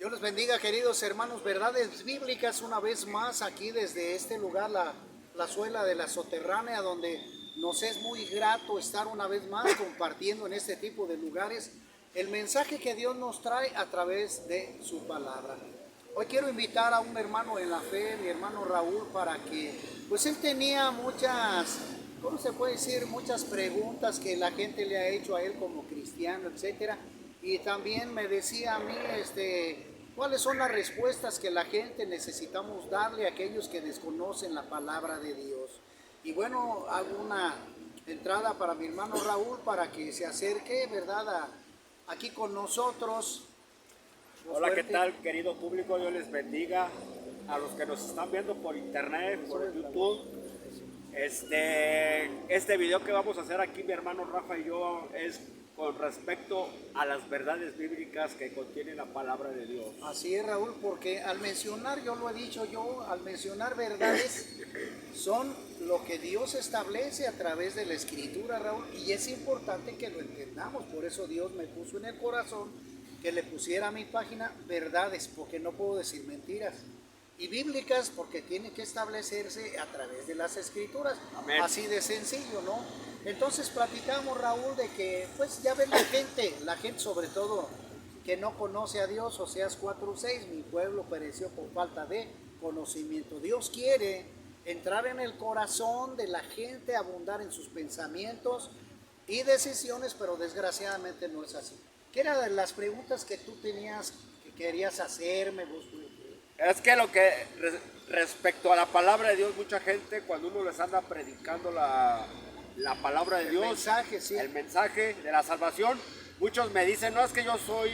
Dios les bendiga, queridos hermanos, verdades bíblicas una vez más aquí desde este lugar, la plazuela de la Soterránea, donde nos es muy grato estar una vez más compartiendo en este tipo de lugares el mensaje que Dios nos trae a través de su palabra. Hoy quiero invitar a un hermano en la fe, mi hermano Raúl, para que, pues él tenía muchas, ¿cómo se puede decir? Muchas preguntas que la gente le ha hecho a él como cristiano, etcétera. Y también me decía a mí, cuáles son las respuestas que la gente necesitamos darle a aquellos que desconocen la palabra de Dios. Y bueno, hago una entrada para mi hermano Raúl para que se acerque, ¿verdad? Aquí con nosotros. Hola, ¿qué tal, querido público? Dios les bendiga a los que nos están viendo por internet, por YouTube. Este video que vamos a hacer aquí, mi hermano Rafa y yo, es con respecto a las verdades bíblicas que contiene la palabra de Dios. Así es, Raúl, porque al mencionar, yo lo he dicho yo, al mencionar verdades, son lo que Dios establece a través de la Escritura, Raúl, y es importante que lo entendamos. Por eso Dios me puso en el corazón que le pusiera a mi página verdades, porque no puedo decir mentiras, y bíblicas, porque tiene que establecerse a través de las Escrituras. Amén. Así de sencillo, ¿no? Entonces platicamos, Raúl, de que pues ya ven la gente sobre todo que no conoce a Dios. Oseas 4:6, mi pueblo pereció por falta de conocimiento. Dios quiere entrar en el corazón de la gente, abundar en sus pensamientos y decisiones, pero desgraciadamente no es así. ¿Qué eran de las preguntas que tú tenías, que querías hacerme? Es que respecto a la palabra de Dios, mucha gente cuando uno les anda predicando la palabra de Dios, mensaje, sí, el mensaje de la salvación, muchos me dicen, no, es que yo soy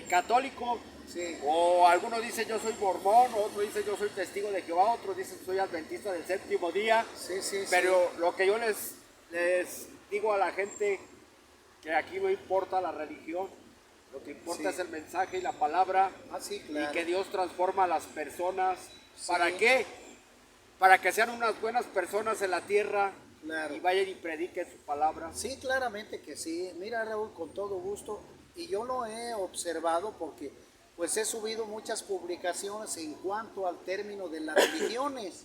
católico, sí, o algunos dicen yo soy mormón, otros dicen yo soy testigo de Jehová, otros dicen soy adventista del séptimo día, sí, sí, pero sí. lo que yo les digo a la gente, que aquí no importa la religión, lo que importa es el mensaje y la palabra. Sí, claro. Y que Dios transforma a las personas. Sí. ¿Para qué? Para que sean unas buenas personas en la tierra. Claro. Y vayan y prediquen su palabra. Sí, claramente que sí. Mira, Raúl, con todo gusto. Y yo lo he observado porque pues he subido muchas publicaciones en cuanto al término de las religiones.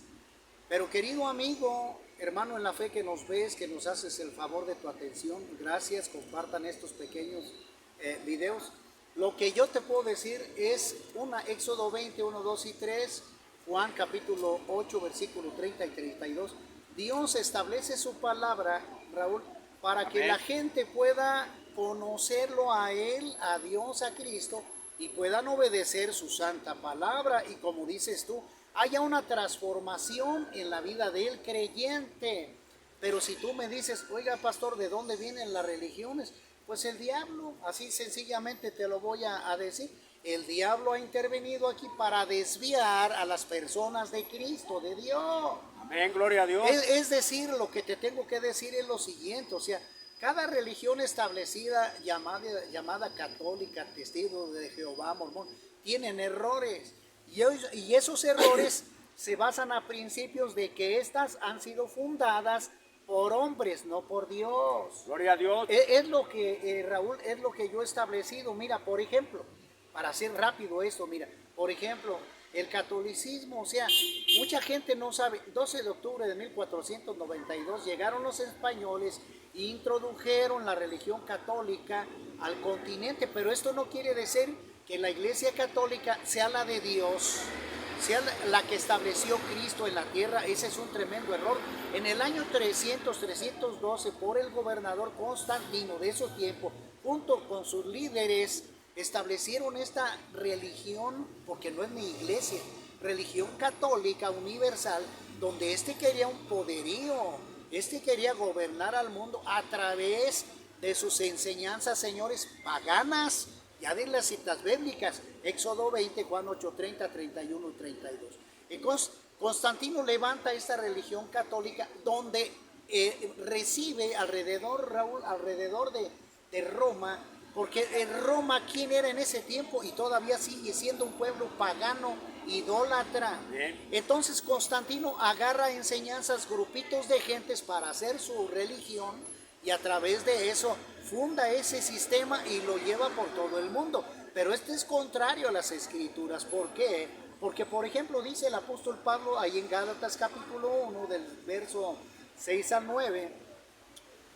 Pero querido amigo, hermano en la fe que nos ves, que nos haces el favor de tu atención, gracias, compartan estos pequeños videos. Lo que yo te puedo decir es Éxodo 20, 1, 2 y 3, Juan capítulo 8, versículo 30 y 32. Dios establece su palabra, Raúl, para que la gente pueda conocerlo a Él, a Dios, a Cristo, y puedan obedecer su santa palabra. Y como dices tú, haya una transformación en la vida del creyente. Pero si tú me dices, oiga, pastor, ¿de dónde vienen las religiones? Pues el diablo, así sencillamente te lo voy a decir. El diablo ha intervenido aquí para desviar a las personas de Cristo, de Dios. Amén, gloria a Dios. Es decir, lo que te tengo que decir es lo siguiente, o sea, cada religión establecida llamada católica, testigo de Jehová, mormón, tienen errores. Y esos errores se basan a principios de que estas han sido fundadas por hombres, no por Dios. Gloria a Dios. Es lo que, Raúl, es lo que yo he establecido. Mira, por ejemplo, para hacer rápido esto, mira, por ejemplo, el catolicismo, o sea, mucha gente no sabe, 12 de octubre de 1492 llegaron los españoles e introdujeron la religión católica al continente, pero esto no quiere decir que la Iglesia Católica sea la de Dios, sea la que estableció Cristo en la tierra. Ese es un tremendo error. En el año 312, por el gobernador Constantino de esos tiempos, junto con sus líderes, establecieron esta religión, porque no es ni iglesia, religión católica universal, donde quería un poderío, quería gobernar al mundo a través de sus enseñanzas, señores, paganas. Ya de las citas bíblicas, Éxodo 20, Juan 8, 30, 31 y 32. Entonces, Constantino levanta esta religión católica donde recibe alrededor, Raúl, alrededor de Roma, porque en Roma, ¿quién era en ese tiempo? Y todavía sigue siendo un pueblo pagano, idólatra. Bien. Entonces Constantino agarra enseñanzas, grupitos de gentes para hacer su religión, y a través de eso funda ese sistema y lo lleva por todo el mundo. Pero este es contrario a las escrituras. ¿Por qué? Porque, por ejemplo, dice el apóstol Pablo ahí en Gálatas capítulo 1, del verso 6 al 9,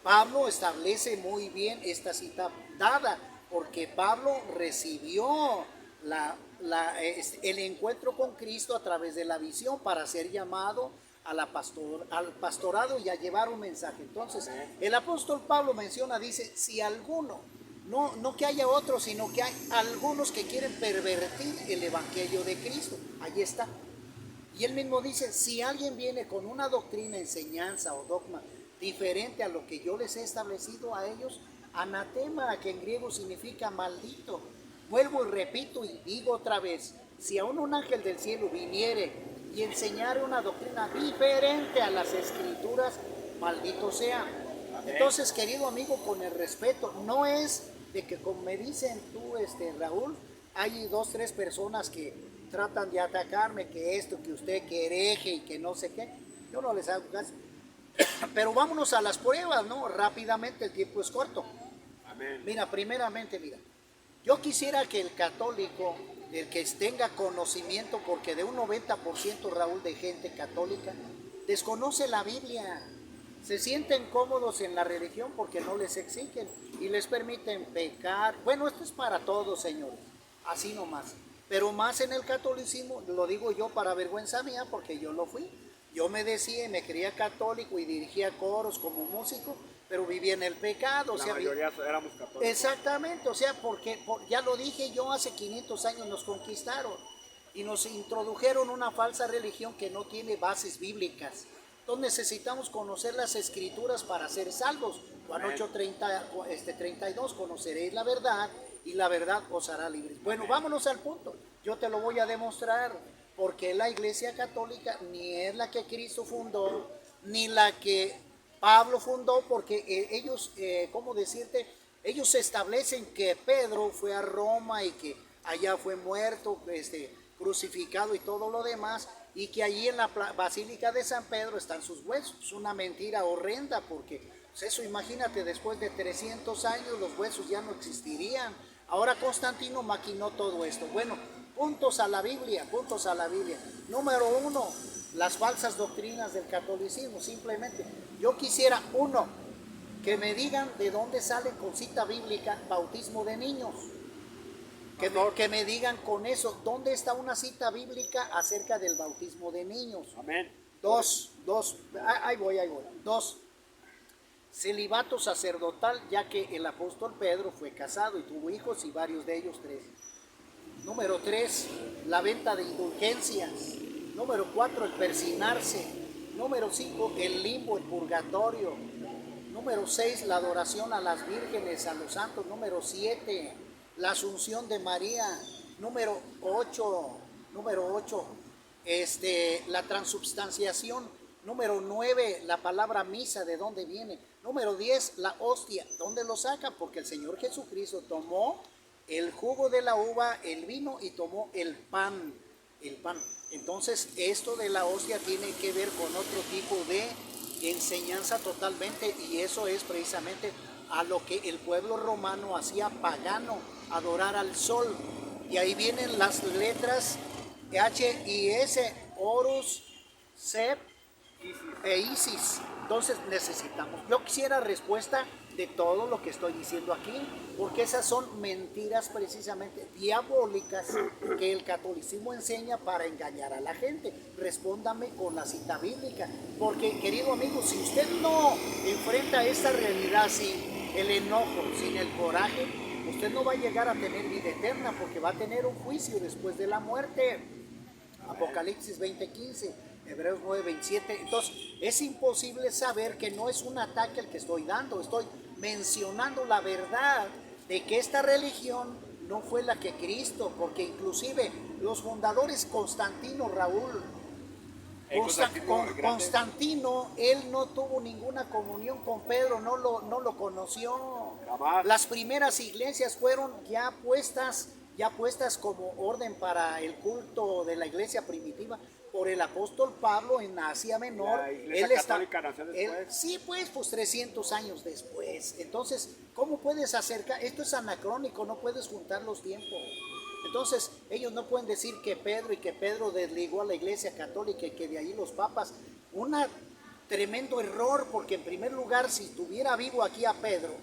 Pablo establece muy bien esta cita dada, porque Pablo recibió el encuentro con Cristo a través de la visión para ser llamado al pastorado y a llevar un mensaje. Entonces, el apóstol Pablo menciona, dice, si alguno, no que haya otros, sino que hay algunos que quieren pervertir el evangelio de Cristo. Ahí está. Y él mismo dice, si alguien viene con una doctrina, enseñanza o dogma diferente a lo que yo les he establecido a ellos, anatema, que en griego significa maldito. Vuelvo y repito y digo otra vez, si aún un ángel del cielo viniere y enseñare una doctrina diferente a las escrituras, maldito sea. Entonces, querido amigo, con el respeto, no es de que como me dicen tú, Raúl, hay 2, 3 personas que tratan de atacarme, que esto, que usted, que hereje y que no sé qué. Yo no les hago caso. Pero vámonos a las pruebas, ¿no? Rápidamente, el tiempo es corto. Amén. Mira, primeramente, mira, yo quisiera que el católico, el que tenga conocimiento, porque de un 90%, Raúl, de gente católica, desconoce la Biblia. Se sienten cómodos en la religión porque no les exigen y les permiten pecar. Bueno, esto es para todos, señores, así nomás. Pero más en el catolicismo, lo digo yo para vergüenza mía, porque yo lo fui. Yo me decía y me creía católico y dirigía coros como músico, pero vivía en el pecado. La mayoría éramos católicos. Exactamente, o sea, porque ya lo dije yo, hace 500 años nos conquistaron y nos introdujeron una falsa religión que no tiene bases bíblicas. Entonces necesitamos conocer las escrituras para ser salvos. Juan 8:32, conoceréis la verdad y la verdad os hará libres. Bueno, vámonos al punto. Yo te lo voy a demostrar, porque la Iglesia Católica ni es la que Cristo fundó, ni la que Pablo fundó, porque ellos, ¿cómo decirte? Ellos establecen que Pedro fue a Roma y que allá fue muerto, crucificado y todo lo demás, y que allí en la Basílica de San Pedro están sus huesos. Es una mentira horrenda, porque pues eso, imagínate, después de 300 años los huesos ya no existirían. Ahora Constantino maquinó todo esto. Bueno, puntos a la Biblia, puntos a la Biblia. Número 1, las falsas doctrinas del catolicismo. Simplemente, yo quisiera, uno, que me digan de dónde sale con cita bíblica bautismo de niños. Que me digan con eso, ¿dónde está una cita bíblica acerca del bautismo de niños? Amén. Dos, ahí voy. 2, celibato sacerdotal, ya que el apóstol Pedro fue casado y tuvo hijos y varios de ellos 3. Número 3, la venta de indulgencias. Número 4, el persinarse. Número 5, el limbo, el purgatorio. Número 6, la adoración a las vírgenes, a los santos. Número 7, la asunción de María. Número 8, la transubstanciación. Número 9, la palabra misa, ¿de dónde viene? Número 10, la hostia. ¿Dónde lo saca? Porque el Señor Jesucristo tomó el jugo de la uva, el vino y tomó el pan. Entonces, esto de la hostia tiene que ver con otro tipo de enseñanza totalmente, y eso es precisamente a lo que el pueblo romano hacía pagano, adorar al sol. Y ahí vienen las letras H y S, Horus, Seb e Isis. Entonces necesitamos, yo quisiera respuesta de todo lo que estoy diciendo aquí, porque esas son mentiras precisamente diabólicas que el catolicismo enseña para engañar a la gente. Respóndame con la cita bíblica, porque, querido amigo, si usted no enfrenta esta realidad sin el enojo, sin el coraje, usted no va a llegar a tener vida eterna, porque va a tener un juicio después de la muerte. Apocalipsis 20:15, Hebreos 9:27. Entonces es imposible saber que no es un ataque el que estoy dando, estoy mencionando la verdad de que esta religión no fue la que Cristo, porque inclusive los fundadores, Constantino, Raúl, Constantino, él no tuvo ninguna comunión con Pedro, no lo conoció. Jamás. Las primeras iglesias fueron ya puestas como orden para el culto de la iglesia primitiva por el apóstol Pablo en Asia Menor. La Iglesia Católica nació después. Sí, pues 300 años después. Entonces, ¿cómo puedes acercar? Esto es anacrónico, no puedes juntar los tiempos. Entonces, ellos no pueden decir que Pedro desligó a la Iglesia Católica y que de ahí los papas. Un tremendo error, porque en primer lugar, si estuviera vivo aquí a Pedro,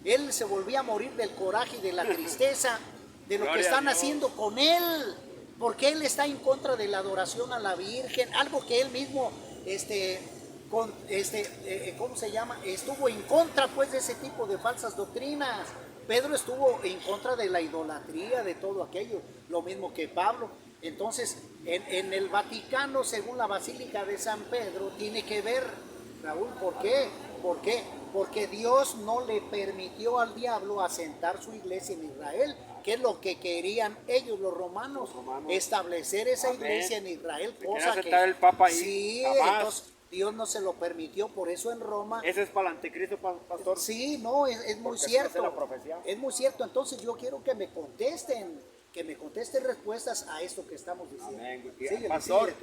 él se volvía a morir del coraje y de la tristeza de lo que están haciendo con él, porque él está en contra de la adoración a la Virgen, algo que él mismo, ¿cómo se llama? Estuvo en contra pues de ese tipo de falsas doctrinas. Pedro estuvo en contra de la idolatría, de todo aquello, lo mismo que Pablo. Entonces, en el Vaticano, según la Basílica de San Pedro, tiene que ver, Raúl, ¿por qué? ¿Por qué? Porque Dios no le permitió al diablo asentar su iglesia en Israel, que es lo que querían ellos, los romanos. Establecer esa iglesia en Israel, cosa que el Papa ahí. Sí, Jamás. entonces Dios no se lo permitió, por eso en Roma. Ese es para el anticristo, pastor. Sí, no, es muy Porque cierto. la profecía. Es muy cierto. Entonces yo quiero que me contesten respuestas a esto que estamos diciendo. Amén. Síguele, Pastor,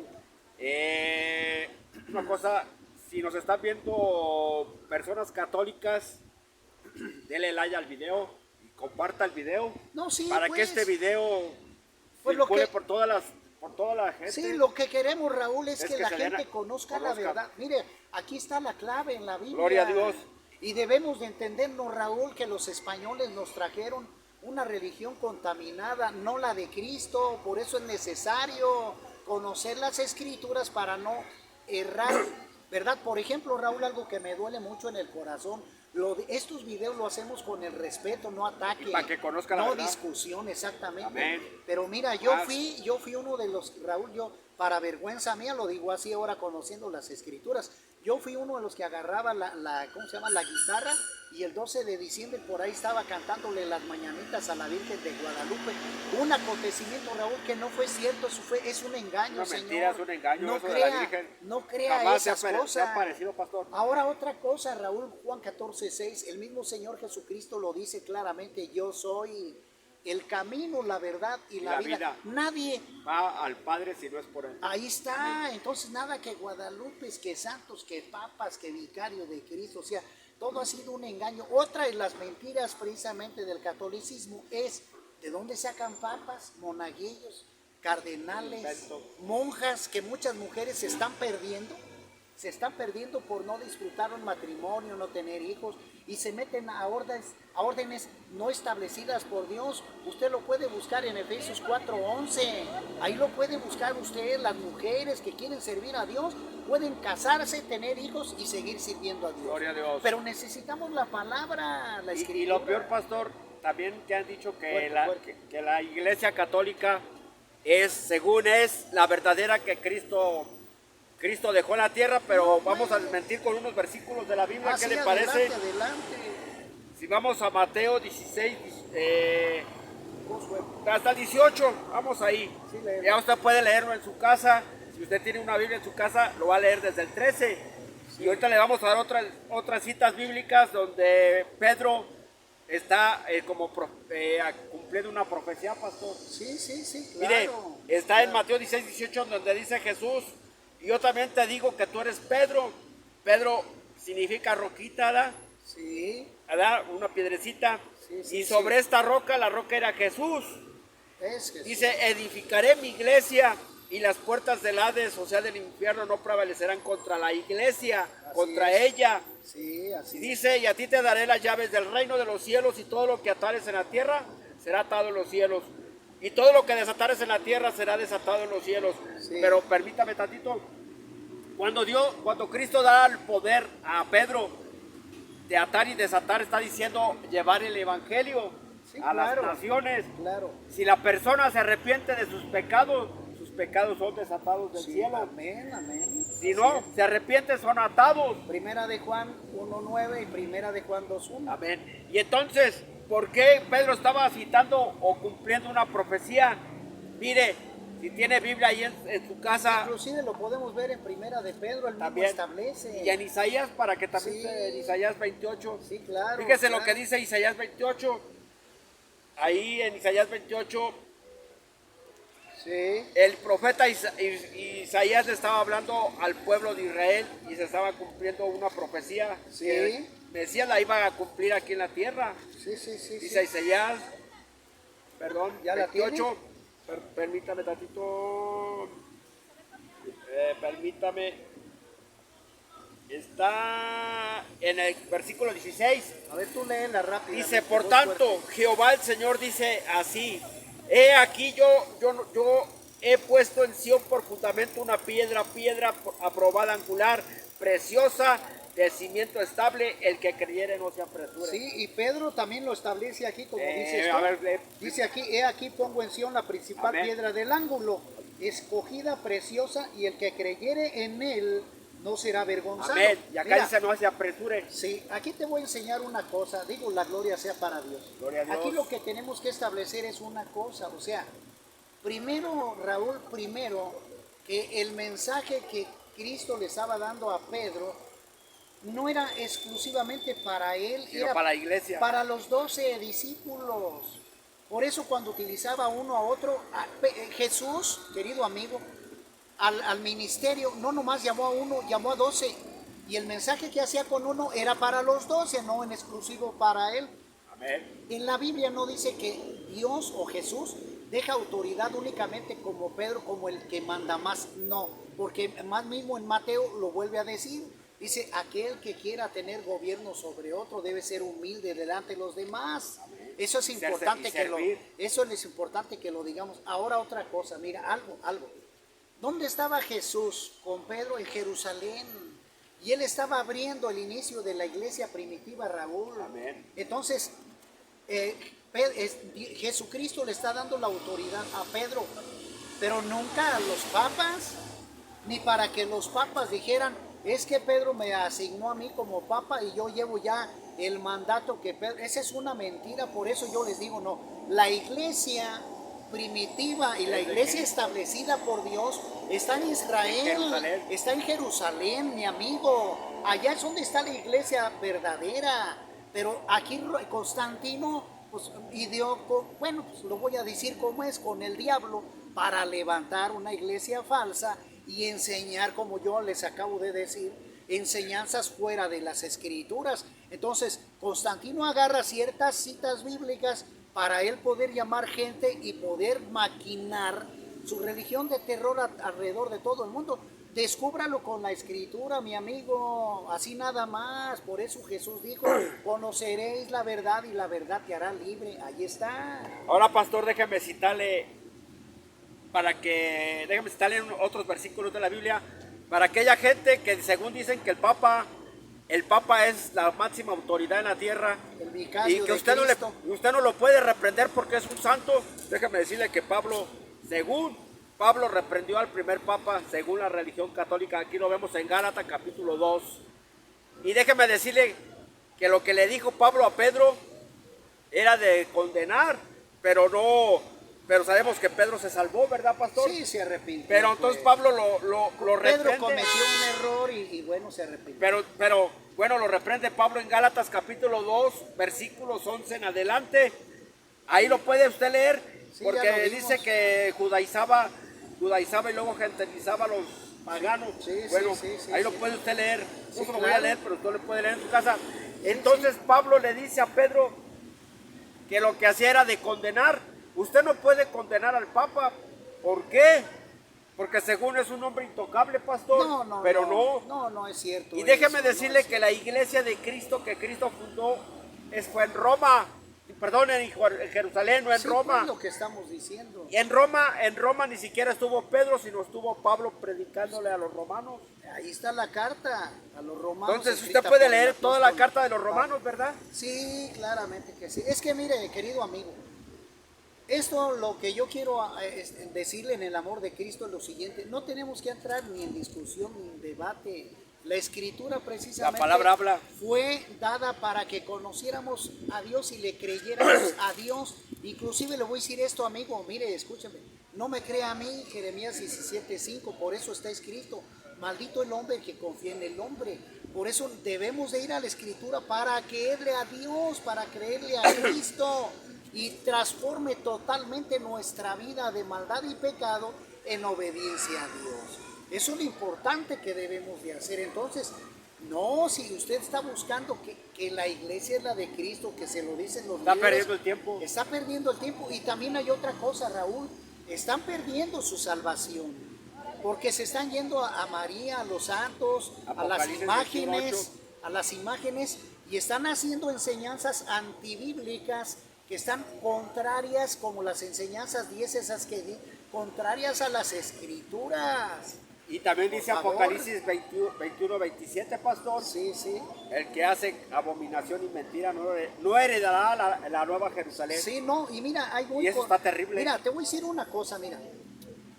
síguele tú. una cosa, si nos están viendo personas católicas, denle like al video y comparta el video. No, sí, para pues, que este video pues lo circule que- por toda la gente. Sí, lo que queremos, Raúl, es que la se gente den conozca la verdad. Mire, aquí está la clave en la Biblia. Gloria a Dios. Y debemos de entendernos, Raúl, que los españoles nos trajeron una religión contaminada, no la de Cristo. Por eso es necesario conocer las escrituras para no errar, ¿verdad? Por ejemplo, Raúl, algo que me duele mucho en el corazón, estos videos lo hacemos con el respeto, no ataque, Y para que conozcan la no verdad. discusión, exactamente. Amén. Pero mira, yo fui uno de los, Raúl, yo para vergüenza mía, lo digo así ahora conociendo las escrituras, yo fui uno de los que agarraba ¿cómo se llama? La guitarra, y el 12 de diciembre por ahí estaba cantándole las mañanitas a la Virgen de Guadalupe. Un acontecimiento, Raúl, que no fue cierto, es un engaño, Una Señor. mentira, es un engaño, no eso de crea, la Virgen. no crea Jamás esas se ha cosas. parecido, pastor. Ahora otra cosa, Raúl, Juan 14:6, el mismo Señor Jesucristo lo dice claramente: yo soy el camino, la verdad y la vida. Nadie va al Padre si no es por él. Ahí está, entonces nada que Guadalupe, que santos, que papas, que vicarios de Cristo, o sea, todo ha sido un engaño. Otra de las mentiras precisamente del catolicismo es de dónde sacan papas, monaguillos, cardenales, monjas, que muchas mujeres se están perdiendo por no disfrutar un matrimonio, no tener hijos, y se meten a órdenes no establecidas por Dios. Usted lo puede buscar en Efesios 4:11, ahí lo puede buscar usted. Las mujeres que quieren servir a Dios pueden casarse, tener hijos y seguir sirviendo a Dios. Gloria a Dios. Pero necesitamos la palabra, la escritura. Y lo peor, pastor, también te han dicho que Fuerte. que la Iglesia Católica según es la verdadera que Cristo dejó en la tierra, pero vamos a desmentir con unos versículos de la Biblia. ¿Qué Sí, le parece? adelante. Si vamos a Mateo 16, Josué. hasta el 18, vamos ahí. Sí, leemos. Ya usted puede leerlo en su casa. Si usted tiene una Biblia en su casa, lo va a leer desde el 13. Y ahorita le vamos a dar otras citas bíblicas donde Pedro está cumpliendo una profecía, pastor. Sí, claro. Mire, está en Mateo 16, 18, donde dice Jesús: y yo también te digo que tú eres Pedro. Pedro significa roquita, ¿verdad? Sí, ¿Verdad? Una piedrecita. Sí, y sobre esta roca, la roca era Jesús. es Jesús. Dice: edificaré mi iglesia y las puertas del Hades, o sea del infierno, no prevalecerán contra la iglesia, Así contra es. ella. Sí, así es. Dice: y a ti te daré las llaves del reino de los cielos, y todo lo que atares en la tierra será atado en los cielos, y todo lo que desatares en la tierra será desatado en los cielos. Sí. Pero permítame tantito, cuando Cristo da el poder a Pedro de atar y desatar, está diciendo llevar el evangelio Sí, a claro. las naciones. Claro. Si la persona se arrepiente de sus pecados son desatados del Sí, cielo. amén, amén. Si no se arrepiente, son atados. Primera de Juan 1:9 y Primera de Juan 2:1. Amén. Y entonces, ¿por qué Pedro estaba citando o cumpliendo una profecía? Mire, si tiene Biblia ahí en su casa, Inclusive lo podemos ver en Primera de Pedro, el mismo también, establece. y en Isaías, para que también Sí. en Isaías 28. Sí, claro. Fíjese lo claro. que dice Isaías 28. Ahí en Isaías 28 Sí, El profeta Isaías le estaba hablando al pueblo de Israel y se estaba cumpliendo una profecía Sí. que el Mesías la iba a cumplir aquí en la tierra. sí, sí, sí. Dice Isaías, perdón, ¿Ya la 28, permítame tantito, permítame, está en el versículo 16. A ver, tú léela rápido. Dice, por tanto, Jehová el Señor dice así, he aquí yo he puesto en Sión por fundamento una piedra aprobada angular, preciosa, de cimiento estable, el que creyere no se apresure. Sí, y Pedro también lo establece aquí, como dices tú. A ver, Dice aquí, he aquí pongo en Sión la principal Amén. piedra del ángulo, escogida, preciosa, y el que creyere en él no será avergonzado. amén. Y acá Mira, dice no se apresure. sí, aquí te voy a enseñar una cosa, digo, la gloria sea para Dios. Gloria a Dios. Aquí lo que tenemos que establecer es una cosa, o sea, primero, Raúl, que el mensaje que Cristo le estaba dando a Pedro no era exclusivamente para él, Sino era para la iglesia. para los 12 discípulos. Por eso cuando utilizaba uno a otro, Jesús, querido amigo, al ministerio no nomás llamó a uno, llamó a 12. Y el mensaje que hacía con uno era para los 12, no en exclusivo para él. Amén. En la Biblia no dice que Dios o Jesús deja autoridad únicamente como Pedro, como el que manda más. No, porque más mismo en Mateo lo vuelve a decir. Dice, aquel que quiera tener gobierno sobre otro debe ser humilde delante de los demás. Eso es importante eso es importante que lo digamos. Ahora otra cosa, mira, algo. ¿Dónde estaba Jesús con Pedro? En Jerusalén. Y él estaba abriendo el inicio de la iglesia primitiva, Raúl. Amén. Entonces, Jesucristo le está dando la autoridad a Pedro, pero nunca a los papas, ni para que los papas dijeran, es que Pedro me asignó a mí como papa y yo llevo ya el mandato que Pedro... Esa es una mentira, por eso yo les digo, no, la iglesia primitiva y la iglesia establecida por Dios está en Israel, está en Jerusalén, mi amigo. Allá es donde está la iglesia verdadera. Pero aquí Constantino, pues ideó, bueno, pues lo voy a decir como es, con el diablo, para levantar una iglesia falsa y enseñar, como yo les acabo de decir, enseñanzas fuera de las escrituras. Entonces, Constantino agarra ciertas citas bíblicas para él poder llamar gente y poder maquinar su religión de terror alrededor de todo el mundo. Descúbralo con la escritura, mi amigo, así nada más. Por eso Jesús dijo, conoceréis la verdad y la verdad te hará libre. Ahí está. Ahora, pastor, déjeme citarle otros versículos de la Biblia para aquella gente que según dicen que el Papa es la máxima autoridad en la tierra El vicario y que de usted Cristo. usted no lo puede reprender porque es un santo. Déjeme decirle que Pablo reprendió al primer papa según la religión católica. Aquí lo vemos en Gálatas capítulo 2. Y déjeme decirle que lo que le dijo Pablo a Pedro era de condenar, pero sabemos que Pedro se salvó, ¿verdad, pastor? Sí, se arrepintió. Pero entonces pues. Pablo lo reprende. Pedro cometió un error y bueno, se arrepintió. Pero bueno, lo reprende Pablo en Gálatas capítulo 2, versículos 11 en adelante. Ahí lo puede usted leer, Sí, porque dice que judaizaba y luego gentilizaba a los paganos. Sí, bueno, sí, ahí lo sí. puede usted leer. No Sí, se lo voy a claro. leer, pero usted lo puede leer en su casa. Entonces Pablo le dice a Pedro que lo que hacía era de condenar. Usted no puede condenar al Papa. ¿Por qué? Porque según es un hombre intocable, pastor. Pero no es cierto. Y déjeme eso, decirle no que la iglesia de Cristo que Cristo fundó fue en Roma. Perdón, en Jerusalén, no en sí, Roma. pues, lo que estamos diciendo. Y en Roma ni siquiera estuvo Pedro, sino estuvo Pablo predicándole a los romanos. Ahí está la carta a los romanos. Entonces escrita usted puede por el leer toda la apóstol carta de los Pablo. romanos, ¿verdad? Sí, claramente que sí. Es que mire, querido amigo, esto lo que yo quiero decirle en el amor de Cristo es lo siguiente: no tenemos que entrar ni en discusión ni en debate. La escritura precisamente La palabra habla. fue dada para que conociéramos a Dios y le creyéramos a Dios. Inclusive le voy a decir esto, amigo, mire, escúchame, no me crea a mí, Jeremías 17:5, por eso está escrito, maldito el hombre que confía en el hombre. Por eso debemos de ir a la escritura para creerle a Dios, para creerle a Cristo. y transforme totalmente nuestra vida de maldad y pecado en obediencia a Dios. Eso es lo importante que debemos de hacer. Entonces, no, si usted está buscando que la iglesia es la de Cristo, que se lo dicen los Está líderes, perdiendo el tiempo. está perdiendo el tiempo. Y también hay otra cosa, Raúl, están perdiendo su salvación, porque se están yendo a María, a los santos, Apocalipsis a las imágenes, y están haciendo enseñanzas antibíblicas que están contrarias, como las enseñanzas 10 esas que di, contrarias a las escrituras. Y también dice Por favor. Apocalipsis 21, 27, pastor. Sí, sí. El que hace abominación y mentira no heredará la nueva Jerusalén. Sí, no, y mira, ahí voy. Y eso está terrible. Mira, te voy a decir una cosa, mira.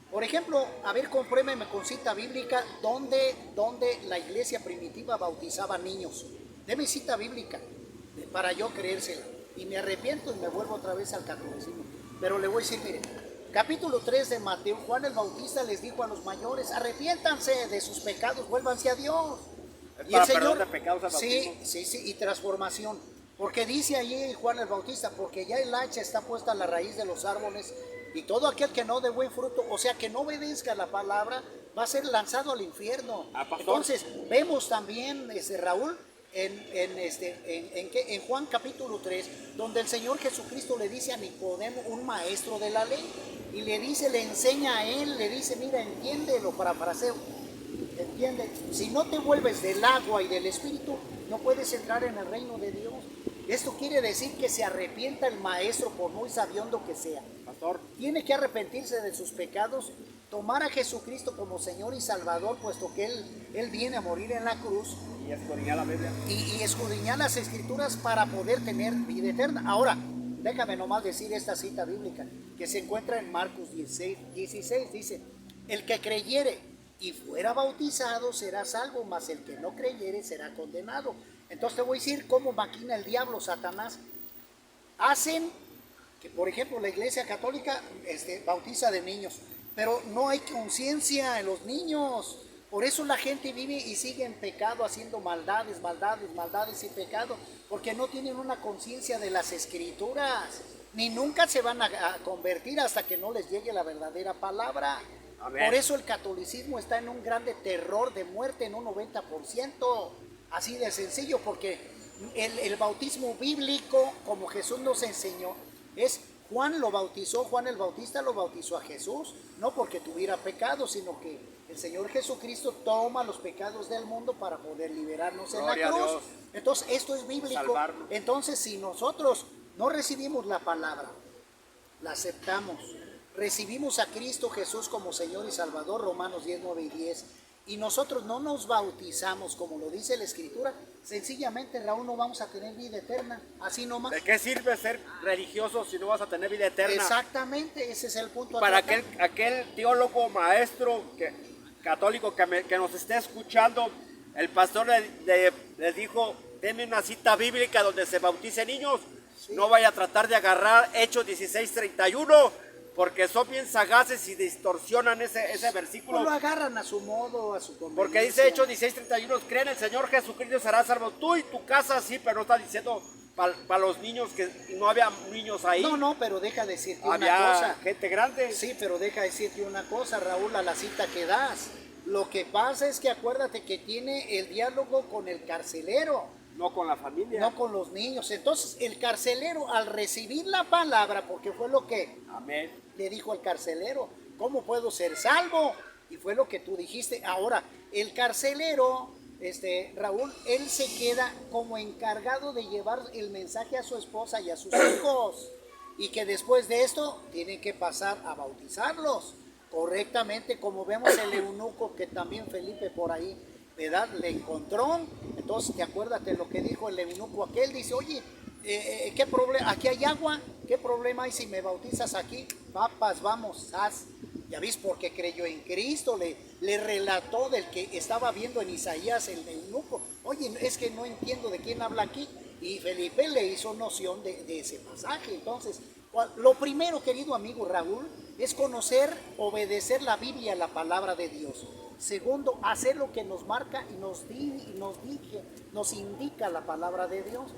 Por ejemplo, a ver, compruébeme con cita bíblica donde la iglesia primitiva bautizaba niños. Deme cita bíblica para yo creérsela. Y me arrepiento y me vuelvo otra vez al catolicismo. Pero le voy a decir, mire, capítulo 3 de Mateo, Juan el Bautista les dijo a los mayores, arrepiéntanse de sus pecados, vuélvanse a Dios. Es Y el para Señor, perdón de pecados al bautismo. sí, y transformación. Porque dice allí Juan el Bautista, porque ya el hacha está puesta a la raíz de los árboles, y todo aquel que no dé buen fruto, o sea, que no obedezca la palabra, va a ser lanzado al infierno. Pastor. Entonces, vemos también, Raúl, en Juan capítulo 3, donde el Señor Jesucristo le dice a Nicodemo, un maestro de la ley, y le dice, le enseña a él, le dice, mira, entiéndelo, parafraseo, entiende, si no te vuelves del agua y del espíritu, no puedes entrar en el reino de Dios. Esto quiere decir que se arrepienta el maestro, por muy sabiondo que sea. Pastor, Tiene que arrepentirse de sus pecados, tomar a Jesucristo como Señor y Salvador, puesto que Él viene a morir en la cruz, y escudriñar la Biblia. y escudriñar las Escrituras para poder tener vida eterna. Ahora, déjame nomás decir esta cita bíblica que se encuentra en Marcos 16, dice, el que creyere y fuera bautizado será salvo, mas el que no creyere será condenado. Entonces te voy a decir cómo maquina el diablo, Satanás. Hacen que, por ejemplo, la iglesia católica bautiza de niños, pero no hay conciencia en los niños. Por eso la gente vive y sigue en pecado, haciendo maldades y pecado, porque no tienen una conciencia de las escrituras, ni nunca se van a convertir hasta que no les llegue la verdadera palabra. Amén. Por eso el catolicismo está en un grande terror de muerte en un 90%, así de sencillo, porque el bautismo bíblico, como Jesús nos enseñó, es Juan el Bautista lo bautizó a Jesús, no porque tuviera pecado, sino que el Señor Jesucristo toma los pecados del mundo para poder liberarnos en la Gloria a cruz. Dios. Entonces, esto es bíblico. Salvarnos. Entonces, si nosotros no recibimos la palabra, la aceptamos, recibimos a Cristo Jesús como Señor y Salvador, Romanos 10, 9 y 10, y nosotros no nos bautizamos como lo dice la Escritura, sencillamente, Raúl, no vamos a tener vida eterna, así nomás. ¿De qué sirve ser religioso si no vas a tener vida eterna? Exactamente, ese es el punto. Para a tratar. aquel teólogo maestro católico que nos esté escuchando, el pastor le dijo, denme una cita bíblica donde se bauticen niños. Sí. No vaya a tratar de agarrar Hechos 16:31, porque son bien sagaces y distorsionan ese versículo. No lo agarran a su modo, a su conveniencia. Porque dice Hechos 16:31, cree en el Señor Jesucristo, serás salvo tú y tu casa, sí, pero no está diciendo para los niños, que no había niños ahí. No, pero deja decirte había una cosa. Gente grande. Sí, pero deja decirte una cosa, Raúl, a la cita que das. Lo que pasa es que acuérdate que tiene el diálogo con el carcelero. No con la familia. No con los niños. Entonces, el carcelero, al recibir la palabra, porque fue lo que Amén. le dijo al carcelero, ¿cómo puedo ser salvo? Y fue lo que tú dijiste. Ahora, el carcelero, Raúl, él se queda como encargado de llevar el mensaje a su esposa y a sus hijos. Y que después de esto tiene que pasar a bautizarlos correctamente, como vemos el eunuco que también Felipe por ahí, ¿verdad?, le encontró. Entonces, te acuerdas de lo que dijo el eunuco aquel, dice, oye, ¿qué problema? Aquí hay agua, ¿qué problema hay si me bautizas aquí? Papas, vamos, haz. Ya ves, porque creyó en Cristo, le relató del que estaba viendo en Isaías el eunuco. Oye, es que no entiendo de quién habla aquí. Y Felipe le hizo noción de ese pasaje. Entonces, lo primero, querido amigo Raúl, es conocer, obedecer la Biblia, la palabra de Dios. Segundo, hacer lo que nos marca y nos indica la palabra de Dios.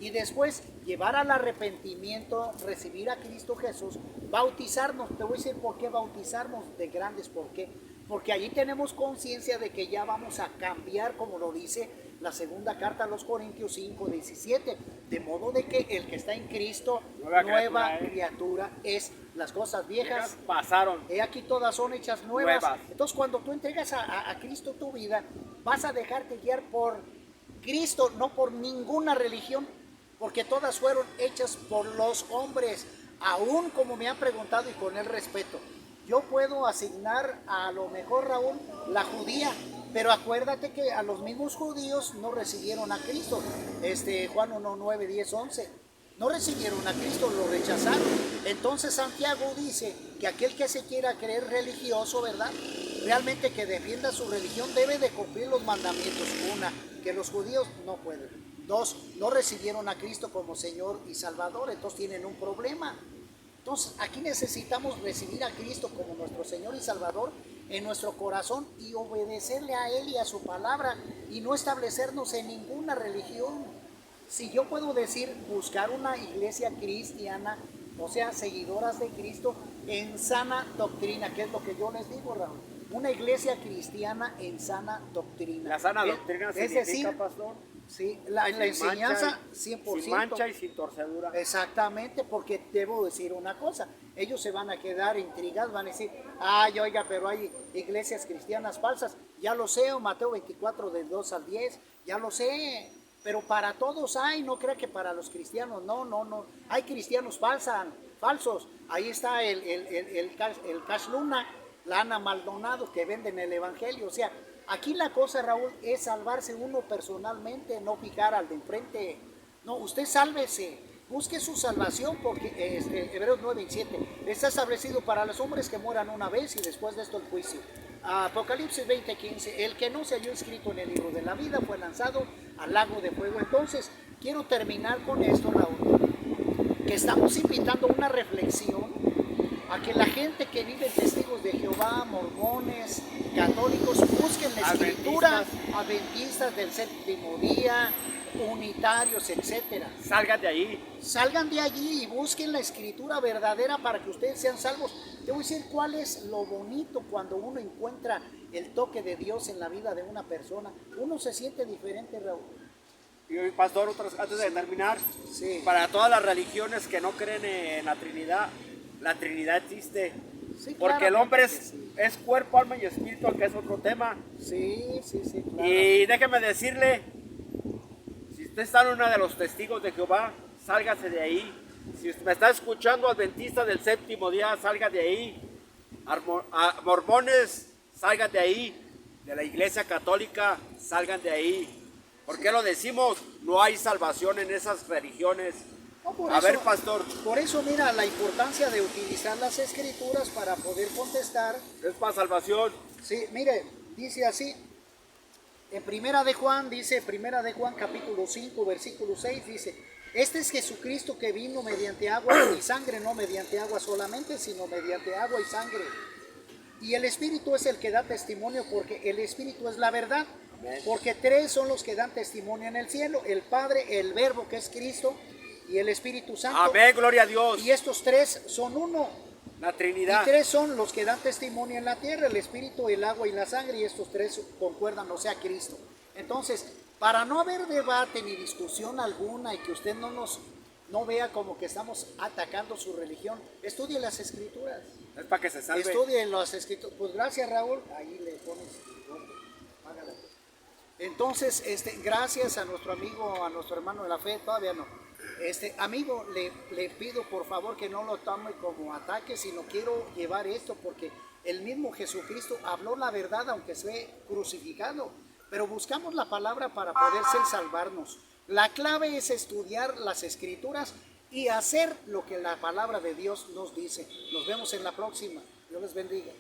y después llevar al arrepentimiento, recibir a Cristo Jesús, bautizarnos. Te voy a decir por qué bautizarnos de grandes, ¿por qué? Porque allí tenemos conciencia de que ya vamos a cambiar, como lo dice la segunda carta a los Corintios 5:17, de modo de que el que está en Cristo, nueva criatura es. Las cosas viejas pasaron, he aquí todas son hechas nuevas. Entonces cuando tú entregas a Cristo tu vida, vas a dejarte guiar por Cristo, no por ninguna religión, porque todas fueron hechas por los hombres. Aún como me han preguntado, y con el respeto, yo puedo asignar a lo mejor, Raúl, la judía, pero acuérdate que a los mismos judíos no recibieron a Cristo. Juan 1, 9, 10, 11. No recibieron a Cristo, lo rechazaron. Entonces Santiago dice que aquel que se quiera creer religioso, ¿verdad? Realmente que defienda su religión debe de cumplir los mandamientos. Una, que los judíos no pueden. Dos, no recibieron a Cristo como Señor y Salvador, entonces tienen un problema. Entonces aquí necesitamos recibir a Cristo como nuestro Señor y Salvador en nuestro corazón y obedecerle a Él y a su palabra y no establecernos en ninguna religión. Si yo puedo decir, buscar una iglesia cristiana, o sea, seguidoras de Cristo en sana doctrina, que es lo que yo les digo, Raúl. Una iglesia cristiana en sana doctrina. La sana doctrina es significa, decir, pastor, sí, la enseñanza 100%. Sin mancha y sin torcedura. Exactamente, porque debo decir una cosa, ellos se van a quedar intrigados, van a decir, ay, oiga, pero hay iglesias cristianas falsas. Ya lo sé, Mateo 24, del 2 al 10, ya lo sé. Pero para todos hay, no crea que para los cristianos, no. Hay cristianos falsos. Ahí está el Cash Luna, la Ana Maldonado, que venden el evangelio. O sea, aquí la cosa, Raúl, es salvarse uno personalmente, no fijar al de enfrente. No, usted sálvese, busque su salvación, porque Hebreos 9:7 está establecido para los hombres que mueran una vez y después de esto el juicio. Apocalipsis 20:15, el que no se halló escrito en el libro de la vida fue lanzado al lago de fuego. Entonces, quiero terminar con esto, Raúl, que estamos invitando a una reflexión a que la gente que vive testigos de Jehová, mormones, católicos, busquen la escritura, adventistas del séptimo día, unitarios, etcétera. Salgan de ahí. Salgan de allí y busquen la escritura verdadera para que ustedes sean salvos. Te voy a decir cuál es lo bonito cuando uno encuentra el toque de Dios en la vida de una persona. Uno se siente diferente, Raúl. Y pastor, antes de terminar, sí, para todas las religiones que no creen en la Trinidad existe. Sí, porque el hombre es cuerpo, alma y espíritu, que es otro tema. Sí, claro. Y déjeme decirle, si usted está en uno de los testigos de Jehová, sálgase de ahí. Si usted me está escuchando, adventista del séptimo día, salga de ahí. Mormones, salgan de ahí. De la iglesia católica, salgan de ahí. ¿Por qué lo decimos? No hay salvación en esas religiones. No, ver, pastor. Por eso, mira, la importancia de utilizar las escrituras para poder contestar. Es para salvación. Sí, mire, dice así. En Primera de Juan capítulo 5, versículo 6, dice: este es Jesucristo que vino mediante agua y sangre, no mediante agua solamente, sino mediante agua y sangre. Y el Espíritu es el que da testimonio, porque el Espíritu es la verdad. Amén. Porque tres son los que dan testimonio en el cielo: el Padre, el Verbo, que es Cristo, y el Espíritu Santo. Amén, gloria a Dios. Y estos tres son uno. La Trinidad. Y tres son los que dan testimonio en la tierra: el Espíritu, el agua y la sangre, y estos tres concuerdan, o sea, Cristo. Entonces, para no haber debate ni discusión alguna y que usted no vea como que estamos atacando su religión, estudie las escrituras. Es para que se salve. Estudie las escrituras. Pues gracias, Raúl. Ahí le pones. Págala. Entonces, gracias a nuestro amigo, a nuestro hermano de la fe, todavía no. Amigo, le pido por favor que no lo tome como ataque, sino quiero llevar esto porque el mismo Jesucristo habló la verdad aunque fue crucificado. Pero buscamos la palabra para poder salvarnos. La clave es estudiar las escrituras y hacer lo que la palabra de Dios nos dice. Nos vemos en la próxima. Dios les bendiga.